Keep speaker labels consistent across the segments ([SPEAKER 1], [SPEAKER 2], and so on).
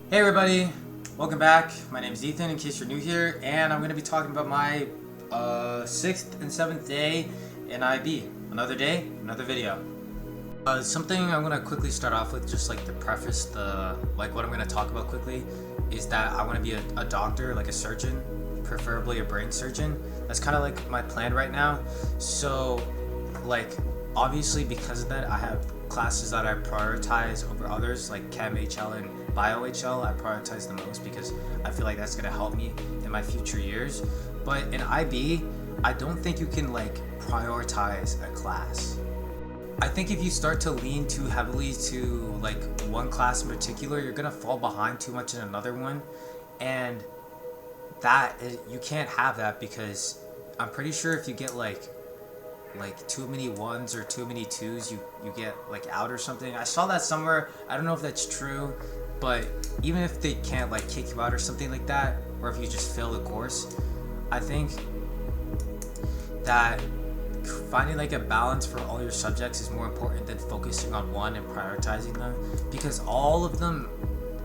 [SPEAKER 1] Hey everybody, welcome back. My name is Ethan in case you're new here, and I'm going to be talking about my 6th and 7th day in IB. Another day, another video. Something I'm going to quickly start off with, just like the preface, what I'm going to talk about quickly, is that I want to be a doctor, like a surgeon, preferably a brain surgeon. That's kind of like my plan right now. So, like, obviously because of that, I have classes that I prioritize over others, like Chem HL and Bio HL. I prioritize the most because I feel like that's going to help me in my future years. But in IB, I don't think you can like prioritize a class. I think if you start to lean too heavily to like one class in particular, you're gonna fall behind too much in another one, and you can't have that, because I'm pretty sure if you get like too many ones or too many twos, you get like out or something. I saw that somewhere. I don't know if that's true, but even if they can't like kick you out or something like that, or if you just fail the course, I think that finding like a balance for all your subjects is more important than focusing on one and prioritizing them, because all of them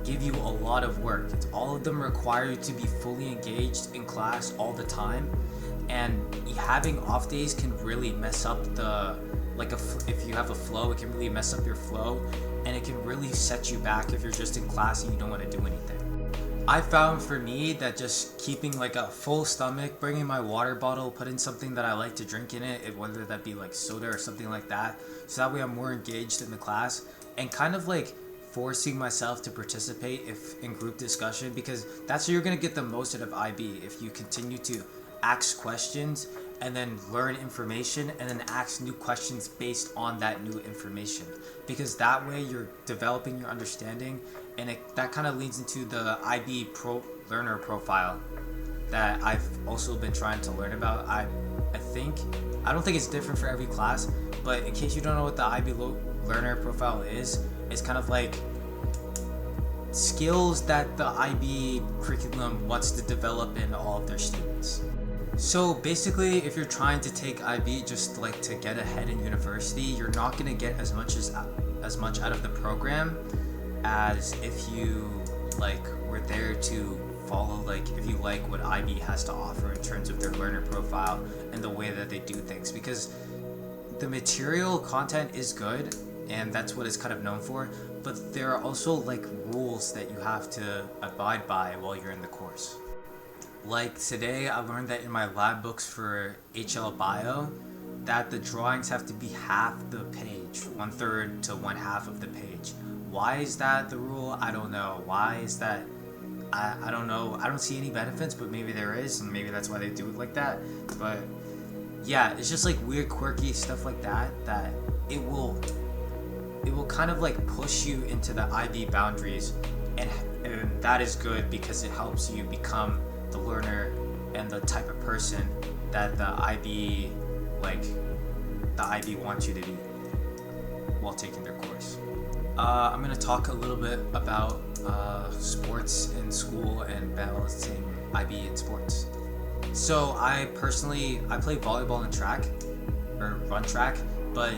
[SPEAKER 1] give you a lot of work. All of them require you to be fully engaged in class all the time, and having off days can really mess up if you have a flow, it can really mess up your flow, and it can really set you back if you're just in class and you don't want to do anything. I found for me that just keeping like a full stomach, bringing my water bottle, putting something that I like to drink in it, whether that be like soda or something like that, so that way I'm more engaged in the class, and kind of like forcing myself to participate if in group discussion, because that's where you're going to get the most out of IB. If you continue to ask questions and then learn information and then ask new questions based on that new information, because that way you're developing your understanding, and that kind of leads into the IB learner profile that I've also been trying to learn about. I don't think it's different for every class, but in case you don't know what the IB learner profile is, it's kind of like skills that the IB curriculum wants to develop in all of their students. So basically, if you're trying to take IB just like to get ahead in university, you're not going to get as much out of the program as if you like were there to follow, like if you like what IB has to offer in terms of their learner profile and the way that they do things, because the material content is good and that's what it's kind of known for, but there are also like rules that you have to abide by while you're in the course. Like today, I learned that in my lab books for HL Bio, that the drawings have to be half the page, 1/3 to 1/2 of the page. Why is that the rule? I don't know. Why is that? I don't know. I don't see any benefits, but maybe there is, and maybe that's why they do it like that. But yeah, it's just like weird, quirky stuff like that it will kind of like push you into the IB boundaries, and that is good because it helps you become the learner and the type of person that the IB wants you to be while taking their course. I'm going to talk a little bit about sports in school and balancing IB in sports. So I play volleyball and track, or run track, but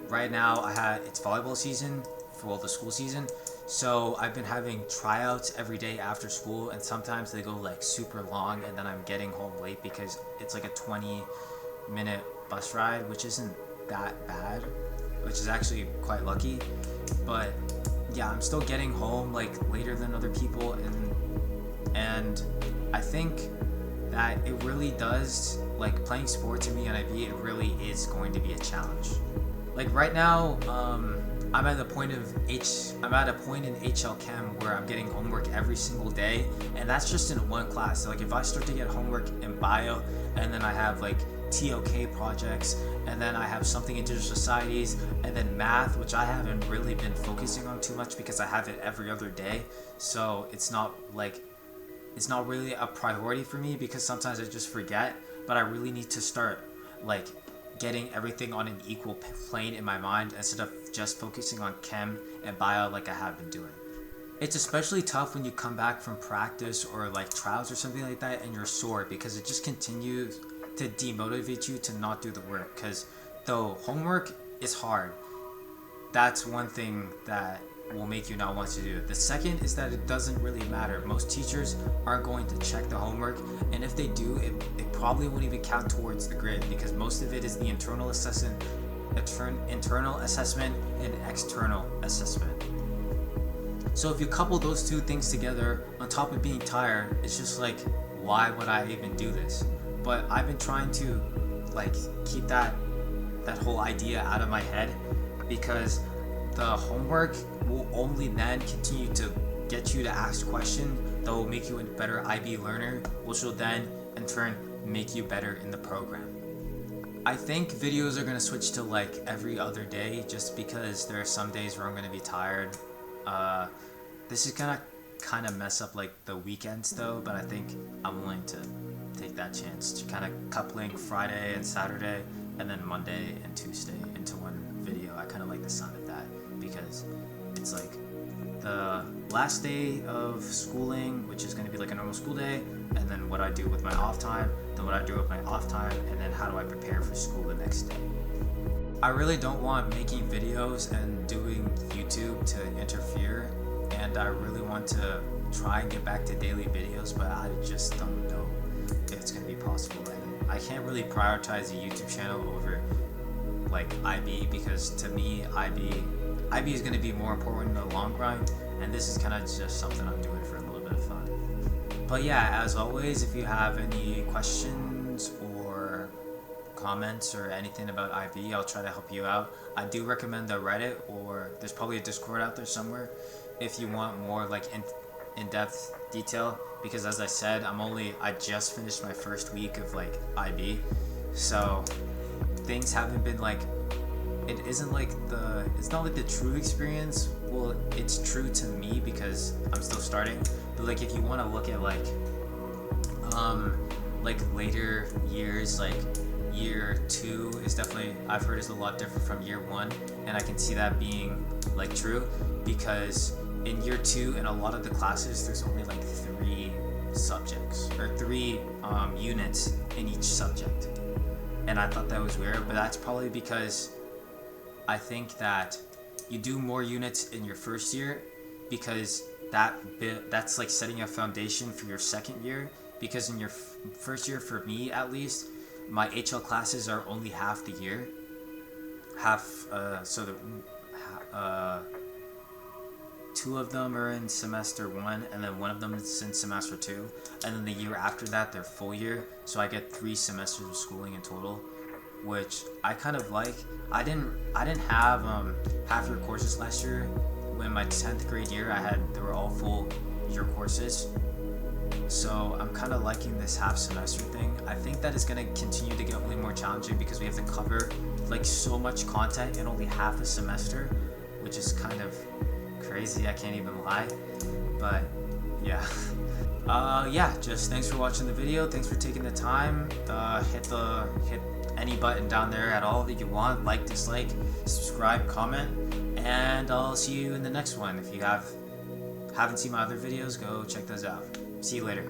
[SPEAKER 1] right now it's volleyball season for the school season. So I've been having tryouts every day after school, and sometimes they go like super long, and then I'm getting home late because it's like a 20-minute bus ride, which isn't that bad, which is actually quite lucky. But yeah, I'm still getting home like later than other people, and I think that it really does, like playing sports in me and IB, it really is going to be a challenge. Like right now, I'm at a point in HL Chem where I'm getting homework every single day, and that's just in one class. So like if I start to get homework in bio, and then I have like TOK projects, and then I have something in digital societies, and then math, which I haven't really been focusing on too much because I have it every other day. So it's not really a priority for me because sometimes I just forget, but I really need to start like getting everything on an equal plane in my mind instead of just focusing on chem and bio like I have been doing. It's especially tough when you come back from practice or like trials or something like that and you're sore, because it just continues to demotivate you to not do the work, because though homework is hard, that's one thing that will make you not want to do it. The second is that it doesn't really matter. Most teachers aren't going to check the homework, and if they do, it probably won't even count towards the grade, because most of it is the internal assessment and external assessment. So if you couple those two things together, on top of being tired, it's just like, why would I even do this? But I've been trying to like keep that whole idea out of my head, because the homework will only then continue to get you to ask questions that will make you a better IB learner, which will then in turn make you better in the program. I think videos are going to switch to like every other day, just because there are some days where I'm going to be tired. This is gonna kind of mess up like the weekends though, but I think I'm willing to take that chance to kind of coupling Friday and Saturday and then Monday and Tuesday into one video. I kind of like the sound of that, because it's like the last day of schooling, which is going to be like a normal school day, and then what I do with my off time, then what I do with my off time, and then how do I prepare for school the next day. I really don't want making videos and doing YouTube to interfere, and I really want to try and get back to daily videos, but I just don't know if it's going to be possible. And I can't really prioritize a YouTube channel over like IB, because to me IB is going to be more important in the long run, and this is kind of just something I'm doing for a little bit of fun. But yeah, as always, if you have any questions or comments or anything about IB, I'll try to help you out. I do recommend the Reddit, or there's probably a Discord out there somewhere if you want more like in-depth detail, because as I said, I just finished my first week of like IB, so things haven't been like, it's not like the true experience. Well, it's true to me because I'm still starting, but like if you want to look at like later years, like year 2 is definitely, I've heard, is a lot different from year 1, and I can see that being like true, because in year 2 in a lot of the classes there's only like 3 subjects or 3 units in each subject, and I thought that was weird, but that's probably because I think that you do more units in your first year, because that's like setting a foundation for your second year, because in your first year, for me at least, my HL classes are only half the year, two of them are in semester 1, and then one of them is in semester 2, and then the year after that they're full year, so I get 3 semesters of schooling in total, which I kind of like. I didn't have half year courses last year. When my 10th grade year, they were all full year courses, so I'm kind of liking this half semester thing. I think that is going to continue to get only more challenging, because we have to cover like so much content in only half a semester, which is kind of crazy, I can't even lie. But yeah. Just thanks for watching the video. Thanks for taking the time. Hit any button down there at all that you want, like, dislike, subscribe, comment, and I'll see you in the next one. If you haven't seen my other videos, go check those out. See you later.